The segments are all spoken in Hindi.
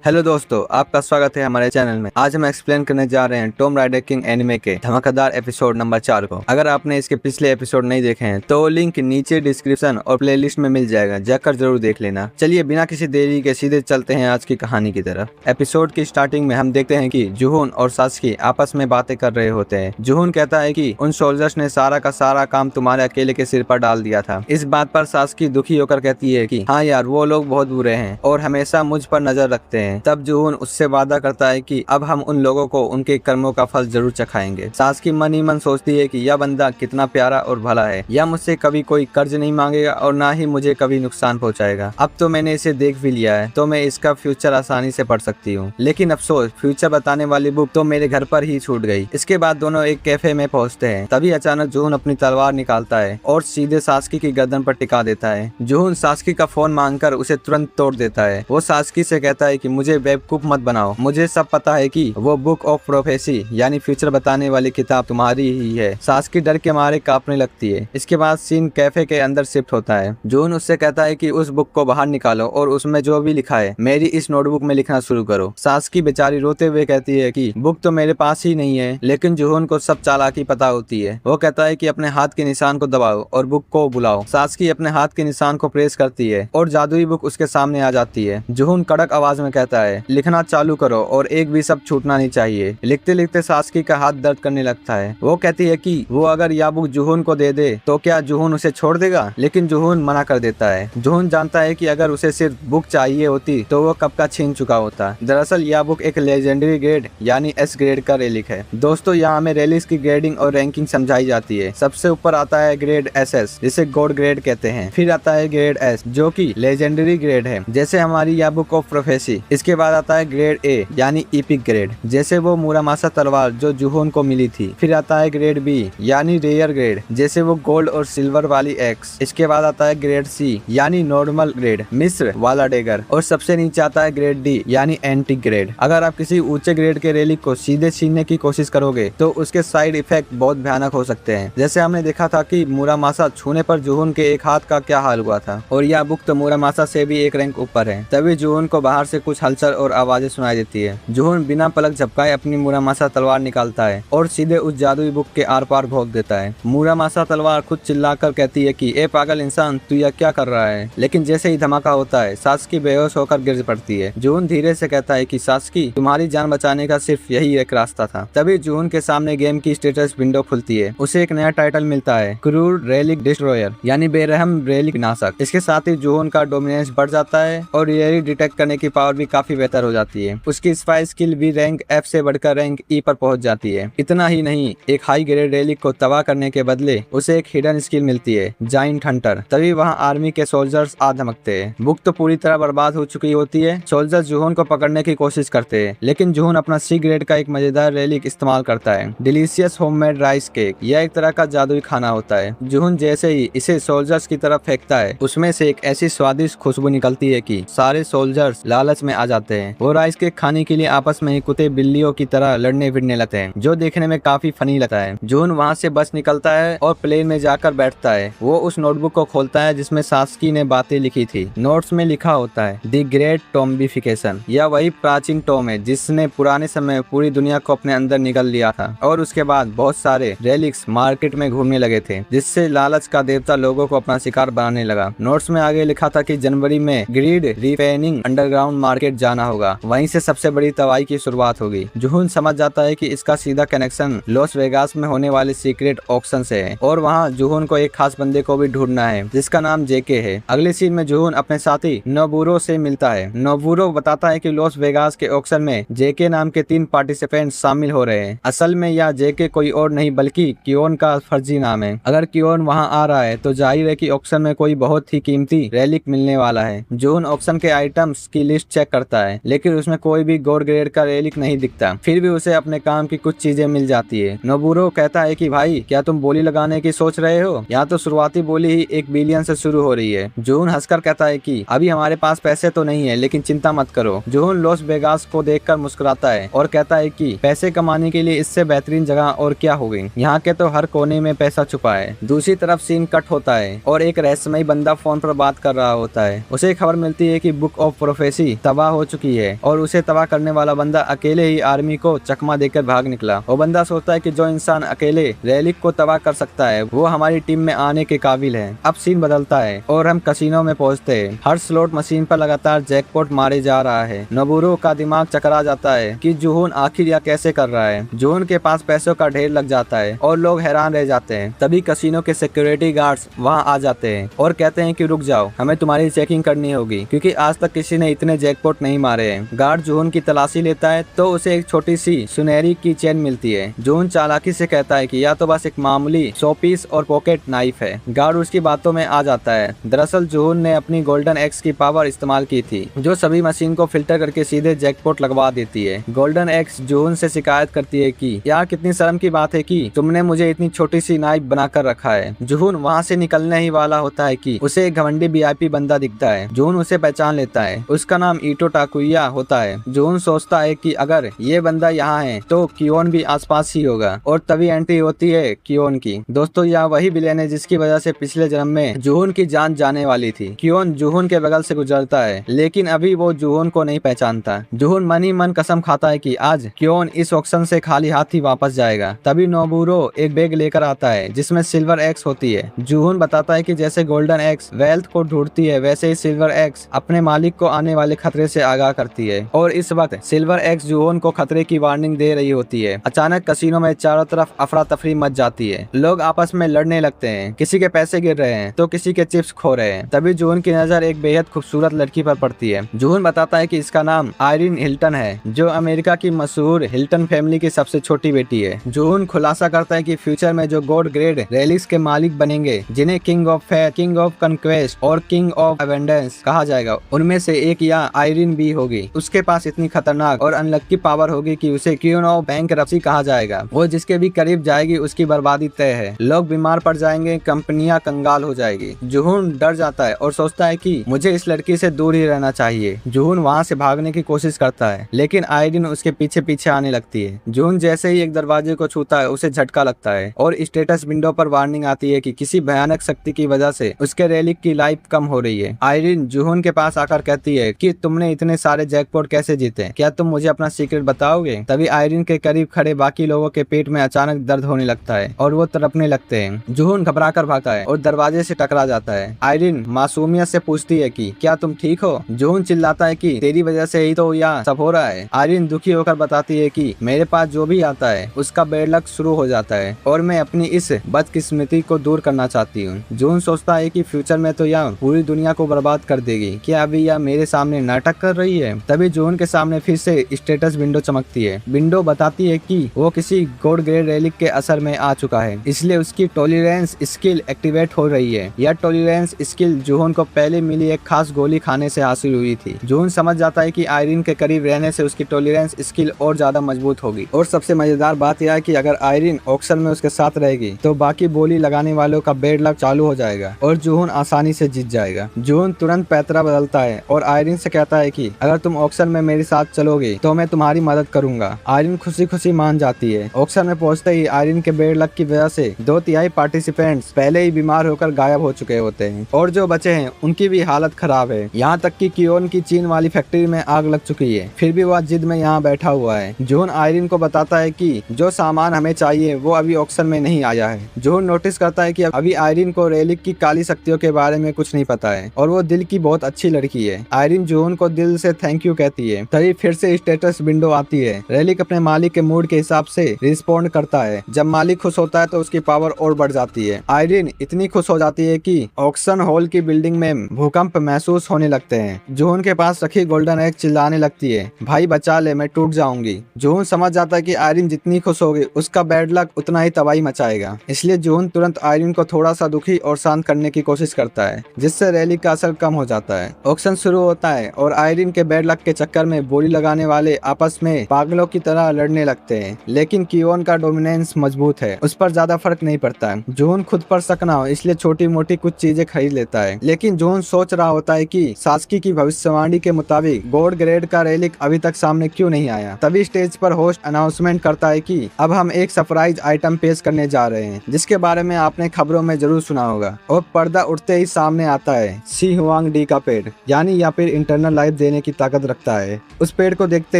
हेलो दोस्तों, आपका स्वागत है हमारे चैनल में। आज हम एक्सप्लेन करने जा रहे हैं टॉम राइडर किंग एनिमे के धमाकेदार एपिसोड नंबर 4 को। अगर आपने इसके पिछले एपिसोड नहीं देखे हैं तो लिंक नीचे डिस्क्रिप्शन और प्लेलिस्ट में मिल जाएगा, जाकर जरूर देख लेना। चलिए बिना किसी देरी के सीधे चलते हैं आज की कहानी की तरफ। एपिसोड की स्टार्टिंग में हम देखते हैं कि जुहोन और सास्की आपस में बातें कर रहे होते हैं। जुहोन कहता है कि उन सोल्जर्स ने सारा का सारा काम तुम्हारे अकेले के सिर पर डाल दिया था। इस बात पर सास्की दुखी होकर कहती है कि हाँ यार, वो लोग बहुत बुरे हैं और हमेशा मुझ पर नजर रखते हैं। तब जुहोन उससे वादा करता है कि अब हम उन लोगों को उनके कर्मों का फल जरूर चखाएंगे। सास्की मन ही मन सोचती है कि यह बंदा कितना प्यारा और भला है। यह मुझसे कभी कोई कर्ज नहीं मांगेगा और ना ही मुझे कभी नुकसान पहुंचाएगा। अब तो मैंने इसे देख भी लिया है तो मैं इसका फ्यूचर आसानी से पढ़ सकती हूँ। लेकिन अफसोस, फ्यूचर बताने वाली बुक तो मेरे घर पर ही छूट गई। इसके बाद दोनों एक कैफे में पहुँचते हैं। तभी अचानक जुहोन अपनी तलवार निकालता है और सीधे सास्की की गर्दन पर टिका देता है। जुहोन सास्की का फोन मांगकर उसे तुरंत तोड़ देता है। वो सास्की से कहता है कि मुझे बेवकूफ मत बनाओ, मुझे सब पता है कि वो बुक ऑफ प्रोफेसी यानी फ्यूचर बताने वाली किताब तुम्हारी ही है। सास्की डर के मारे कांपने लगती है। इसके बाद सीन कैफे के अंदर शिफ्ट होता है। जुहोन उससे कहता है कि उस बुक को बाहर निकालो और उसमें जो भी लिखा है मेरी इस नोटबुक में लिखना शुरू करो। सास्की बेचारी रोते हुए कहती है कि बुक तो मेरे पास ही नहीं है। लेकिन जुहोन को सब चालाकी पता होती है। वो कहता है कि अपने हाथ के निशान को दबाओ और बुक को बुलाओ। सास्की अपने हाथ के निशान को प्रेस करती है और जादुई बुक उसके सामने आ जाती है। जुहोन कड़क आवाज में कहता है, लिखना चालू करो और एक भी शब्द छूटना नहीं चाहिए। लिखते लिखते सास्की का हाथ दर्द करने लगता है। वो कहती है कि वो अगर यह बुक जुहोन को दे दे तो क्या जुहोन उसे छोड़ देगा, लेकिन जुहोन मना कर देता है। जुहोन जानता है कि अगर उसे सिर्फ बुक चाहिए होती तो वो कब का छीन चुका होता। दरअसल यह बुक एक लेजेंडरी ग्रेड यानी एस ग्रेड का रेलिक है। दोस्तों, यहाँ हमें रेलिक्स की ग्रेडिंग और रैंकिंग समझाई जाती है। सबसे ऊपर आता है ग्रेड एसएस, जिसे गॉड ग्रेड कहते हैं। फिर आता है ग्रेड एस, जो कि लेजेंडरी ग्रेड है, जैसे हमारी यह बुक ऑफ प्रोफेसी। इसके बाद आता है ग्रेड ए यानी इपिक ग्रेड, जैसे वो मुरामासा तलवार जो जुहोन को मिली थी। फिर आता है ग्रेड बी यानी रेयर ग्रेड, जैसे वो गोल्ड और सिल्वर वाली एक्स। इसके बाद आता है ग्रेड सी यानी नॉर्मल ग्रेड, मिस्र वाला डेगर। और सबसे नीचे आता है ग्रेड डी यानी एंटिक ग्रेड। अगर आप किसी ऊंचे ग्रेड के रेलिक को सीधे छीनने की कोशिश करोगे तो उसके साइड इफेक्ट बहुत भयानक हो सकते हैं। जैसे हमने देखा था कि मुरामासा छूने पर जुहोन के एक हाथ का क्या हाल हुआ था। और यह बुक तो मुरामासा से भी एक रैंक ऊपर है। तभी जुहोन को बाहर से कुछ हलचल और आवाजें सुनाई देती है। जुहोन बिना पलक झपकाए अपनी मुरामासा तलवार निकालता है और सीधे उस जादुई बुक के आर पार भोंक देता है। मुरामासा तलवार खुद चिल्लाकर कहती है कि ए पागल इंसान, तू यह क्या कर रहा है। लेकिन जैसे ही धमाका होता है सास्की बेहोश होकर गिर पड़ती है। जुहोन धीरे से कहता है कि सास्की, तुम्हारी जान बचाने का सिर्फ यही एक रास्ता था। तभी जुहोन के सामने गेम की स्टेटस विंडो खुलती है। उसे एक नया टाइटल मिलता है, क्रूर रेलिक डिस्ट्रॉयर यानी बेरहम रेलिक नाशक। इसके साथ ही जुहोन का डोमिनेंस बढ़ जाता है और रेलिक डिटेक्ट करने की पावर भी काफी बेहतर हो जाती है। उसकी स्पाई स्किल भी रैंक एफ से बढ़कर रैंक ई पर पहुंच जाती है। इतना ही नहीं, एक हाई ग्रेड रेलिक को तबाह करने के बदले उसे एक हिडन स्किल मिलती है, जाइंट हंटर। तभी वहां आर्मी के सोल्जर्स आ धमकते हैं। बुक तो पूरी तरह बर्बाद हो चुकी होती है। सोल्जर्स जुहोन को पकड़ने की कोशिश करते हैं, लेकिन जुहोन अपना सी ग्रेड का एक मजेदार रेलिक इस्तेमाल करता है, डिलीशियस होममेड राइस केक। यह एक तरह का जादुई खाना होता है। जुहोन जैसे ही इसे सोल्जर्स की तरफ फेंकता है, उसमें से एक ऐसी स्वादिष्ट खुशबू निकलती है कि सारे सोल्जर्स लालच में आ जाते हैं। वो राइस केक खाने के लिए आपस में ही कुत्ते बिल्लियों की तरह लड़ने भिड़ने लगते हैं, जो देखने में काफी फनी लगता है। जुहोन वहाँ से बच निकलता है और प्लेन में जाकर बैठता है। वो उस नोटबुक को खोलता है जिसमें सास्की ने बातें लिखी थी। नोट्स में लिखा होता है, द ग्रेट टॉम्बिफिकेशन। यह वही प्राचीन टॉम है जिसने पुराने समय में पूरी दुनिया को अपने अंदर निगल लिया था। और उसके बाद बहुत सारे रेलिक्स मार्केट में घूमने लगे थे, जिससे लालच का देवता लोगों को अपना शिकार बनाने लगा। नोट्स में आगे लिखा था कि जनवरी में ग्रीड रिफाइनिंग अंडरग्राउंड मार्केट जाना होगा, वहीं से सबसे बड़ी तबाही की शुरुआत होगी। जुहोन समझ जाता है कि इसका सीधा कनेक्शन लॉस वेगास में होने वाले सीक्रेट ऑक्शन से है और वहाँ जुहोन को एक खास बंदे को भी ढूंढना है जिसका नाम जेके है। अगले सीन में जुहोन अपने साथी नोबुरो से मिलता है। नोबुरो बताता है कि लॉस वेगास के ऑक्शन में जेके नाम के 3 पार्टिसिपेंट शामिल हो रहे हैं। असल में यह जेके कोई और नहीं बल्कि कियोन का फर्जी नाम है। अगर कियोन वहाँ आ रहा है तो जाहिर है कि ऑक्शन में कोई बहुत ही कीमती रेलिक मिलने वाला है। जुहोन ऑक्शन के आइटम्स की लिस्ट चेक करता है, लेकिन उसमें कोई भी गॉड ग्रेड का रेलिक नहीं दिखता। फिर भी उसे अपने काम की कुछ चीजें मिल जाती है। नोबुरो कहता है कि भाई, क्या तुम बोली लगाने की सोच रहे हो? यहाँ तो शुरुआती बोली ही 1 बिलियन से शुरू हो रही है। जुहोन हंसकर कहता है कि अभी हमारे पास पैसे तो नहीं है, लेकिन चिंता मत करो। जुहोन लॉस वेगास को देखकर मुस्कुराता है और कहता है कि पैसे कमाने के लिए इससे बेहतरीन जगह और क्या होगी। यहाँ के तो हर कोने में पैसा छुपा है। दूसरी तरफ सीन कट होता है और एक रहस्यमयी बंदा फोन पर बात कर रहा होता है। उसे खबर मिलती है कि बुक ऑफ प्रोफेसी तबाह तबाह हो चुकी है और उसे तबाह करने वाला बंदा अकेले ही आर्मी को चकमा देकर भाग निकला। वो बंदा सोचता है कि जो इंसान अकेले रेलिक को तबाह कर सकता है वो हमारी टीम में आने के काबिल है। अब सीन बदलता है और हम कसिनो में पहुंचते हैं। हर स्लॉट मशीन पर लगातार जैकपॉट मारे जा रहा है। नोबुरो का दिमाग चकरा जाता है कि जुहून आखिर यह कैसे कर रहा है। जुहून के पास पैसों का ढेर लग जाता है और लोग हैरान रह जाते हैं। तभी कसिनो के सिक्योरिटी गार्ड्स वहां आ जाते हैं और कहते हैं कि रुक जाओ, हमें तुम्हारी चेकिंग करनी होगी क्योंकि आज तक किसी ने इतने जैकपॉट नहीं मारे हैं। गार्ड जुहून की तलाशी लेता है तो उसे एक छोटी सी सुनहरी की चेन मिलती है। जुहून चालाकी से कहता है कि यह तो बस एक मामूली शोपीस और पॉकेट नाइफ है। गार्ड उसकी बातों में आ जाता है। दरअसल जुहून ने अपनी गोल्डन एक्स की पावर इस्तेमाल की थी जो सभी मशीन को फिल्टर करके सीधे जैकपॉट लगवा देती है। गोल्डन एक्स जुहून से शिकायत करती है कि यार कितनी शर्म की बात है कि तुमने मुझे इतनी छोटी सी नाइफ बनाकर रखा है। जुहून वहाँ से निकलने ही वाला होता है कि उसे एक घमंडी वीआईपी बंदा दिखता है। जुहून उसे पहचान लेता है। उसका नाम ईटो टाकुया होता है। जुहून सोचता है कि अगर ये बंदा यहाँ है तो कियोन भी आसपास ही होगा और तभी एंट्री होती है कियोन की। दोस्तों यह वही विलेन है जिसकी वजह से पिछले जन्म में जुहून की जान जाने वाली थी। कियोन जुहून के बगल से गुजरता है लेकिन अभी वो जुहून को नहीं पहचानता। जुहून मन ही मन कसम खाता है कि आज कियोन इस ऑक्शन से खाली हाथ ही वापस जाएगा। तभी नोबुरो एक बैग लेकर आता है जिसमें सिल्वर एक्स होती है। जुहून बताता है कि जैसे गोल्डन एक्स वेल्थ को ढूंढती है वैसे ही सिल्वर एक्स अपने मालिक को आने वाले खतरे से आगाह करती है और इस वक्त सिल्वर एक्स जुहून को खतरे की वार्निंग दे रही होती है। अचानक कसिनो में चारों तरफ अफरा तफरी मच जाती है। लोग आपस में लड़ने लगते हैं। किसी के पैसे गिर रहे हैं तो किसी के चिप्स खो रहे हैं। तभी जुहून की नजर एक बेहद खूबसूरत लड़की पर पड़ती है। जुहून बताता है कि इसका नाम आयरिन हिल्टन है जो अमेरिका की मशहूर हिल्टन फैमिली की सबसे छोटी बेटी है। जुहून खुलासा करता है कि फ्यूचर में जो गॉड ग्रेड रेलिक्स के मालिक बनेंगे जिन्हें king of fair, king of conquest और किंग ऑफ एवेंडेंस कहा जाएगा, उनमें से एक या आयरिन भी होगी। उसके पास इतनी खतरनाक और अनलक्की पावर होगी कि उसे क्वीन ऑफ बैंकरप्सी कहा जाएगा। वो जिसके भी करीब जाएगी उसकी बर्बादी तय है। लोग बीमार पड़ जाएंगे, कंपनियां कंगाल हो जाएगी। जुहून डर जाता है और सोचता है कि मुझे इस लड़की से दूर ही रहना चाहिए। जुहून वहाँ से भागने की कोशिश करता है लेकिन आयरिन उसके पीछे पीछे आने लगती है। जुहून जैसे ही एक दरवाजे को छूता है उसे झटका लगता है और स्टेटस विंडो पर वार्निंग आती है कि किसी भयानक शक्ति की वजह से उसके रेलिक की लाइफ कम हो रही है। आयरिन जुहून के पास आकर कहती है कि तुमने इतने सारे जैकपॉट कैसे जीते, क्या तुम मुझे अपना सीक्रेट बताओगे? तभी आयरिन के करीब खड़े बाकी लोगों के पेट में अचानक दर्द होने लगता है और वो तड़पने लगते हैं। जुहून घबराकर भागता है और दरवाजे से टकरा जाता है। आयरिन मासूमियत से पूछती है कि क्या तुम ठीक हो? जुहून चिल्लाता है कि तेरी वजह से ही तो यह सब हो रहा है। आयरिन दुखी होकर बताती है कि मेरे पास जो भी आता है उसका बैड लक शुरू हो जाता है और मैं अपनी इस बदकिस्मती को दूर करना चाहती हूँ। जुहून सोचता है कि फ्यूचर में तो यह पूरी दुनिया को बर्बाद कर देगी। क्या अभी यह मेरे सामने नाटक कर रही है? तभी जुहून के सामने फिर से स्टेटस विंडो चमकती है। विंडो बताती है कि वो किसी गॉड ग्रेड रेलिक के असर में आ चुका है, इसलिए उसकी टॉलरेंस स्किल एक्टिवेट हो रही है। यह टॉलरेंस स्किल जुहून को पहले मिली एक खास गोली खाने से हासिल हुई थी। जुहून समझ जाता है कि आयरिन के करीब रहने से उसकी टॉलरेंस स्किल और ज्यादा मजबूत होगी। और सबसे मजेदार बात यह है कि अगर आयरिन ऑक्शन में उसके साथ रहेगी तो बाकी बोली लगाने वालों का बैड लक चालू हो जाएगा और जुहून आसानी से जीत जाएगा। जुहून तुरंत पैतरा बदलता है और आयरिन से कहता है कि अगर तुम ऑक्शन में मेरे साथ चलोगे तो मैं तुम्हारी मदद करूंगा। आयरिन खुशी खुशी मान जाती है। ऑक्शन में पहुंचते ही आयरिन के बैड लक की वजह से 2/3 पार्टिसिपेंट्स पहले ही बीमार होकर गायब हो चुके होते हैं और जो बचे हैं उनकी भी हालत खराब है। यहाँ तक कि कियोन की चीन वाली फैक्ट्री में आग लग चुकी है, फिर भी वह जिद में यहाँ बैठा हुआ है। जुहून आयरिन को बताता है कि जो सामान हमें चाहिए वो अभी ऑक्शन में नहीं आया है। जुहून नोटिस करता है कि अभी आयरिन को रेलिक की काली शक्तियों के बारे में कुछ नहीं पता है और वो दिल की बहुत अच्छी लड़की है। आयरिन जुहून को दिल से थैंक यू कहती है। तभी फिर से स्टेटस विंडो आती है। रेलिक अपने मालिक के मूड के हिसाब से रिस्पॉन्ड करता है। जब मालिक खुश होता है तो उसकी पावर और बढ़ जाती है। आयरिन इतनी खुश हो जाती है कि ऑक्शन हॉल की बिल्डिंग में भूकंप महसूस होने लगते हैं। जुहून के पास रखी गोल्डन एग चिल्लाने लगती है, भाई बचा ले, मैं टूट जाऊंगी। जुहून समझ जाता है कि आयरिन जितनी खुश होगी उसका बैड लक उतना ही तबाही मचाएगा, इसलिए जुहून तुरंत आयरिन को थोड़ा सा दुखी और शांत करने की कोशिश करता है जिससे रेलिक का असर कम हो जाता है। ऑक्शन शुरू होता है और आयरिन के बैड लक के चक्कर में बोली लगाने वाले आपस में पागलों की तरह लड़ने लगते हैं, लेकिन कियोन का डोमिनेंस मजबूत है, उस पर ज्यादा फर्क नहीं पड़ता है। जुहून खुद पर शक ना हो इसलिए छोटी मोटी कुछ चीजें खरीद लेता है, लेकिन जुहून सोच रहा होता है कि सास्की की भविष्यवाणी के मुताबिक गॉड ग्रेड का रेलिक अभी तक सामने क्यों नहीं आया। तभी स्टेज पर होस्ट अनाउंसमेंट करता है कि अब हम एक सरप्राइज आइटम पेश करने जा रहे हैं जिसके बारे में आपने खबरों में जरूर सुना होगा। और पर्दा उठते ही सामने आता है सी हुआंग डी का पेड़, यानी या फिर इंटरनल लाइफ देने की ताकत रखता है। उस पेड़ को देखते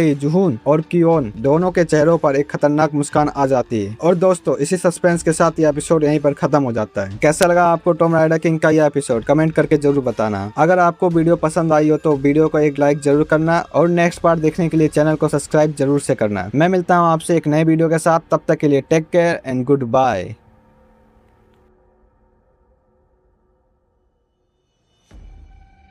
ही जुहून और कियोन दोनों के चेहरों पर एक खतरनाक मुस्कान आ जाती है। और दोस्तों, इसी सस्पेंस के साथ यह एपिसोड यहीं पर खत्म हो जाता है। कैसा लगा आपको टॉम राइडर किंग का यह एपिसोड? कमेंट करके जरूर बताना। अगर आपको वीडियो पसंद आई हो तो वीडियो को एक लाइक जरूर करना और नेक्स्ट पार्ट देखने के लिए चैनल को सब्सक्राइब जरूर से करना। मैं मिलता हूँ आपसे एक नए वीडियो के साथ, तब तक के लिए take care and good bye.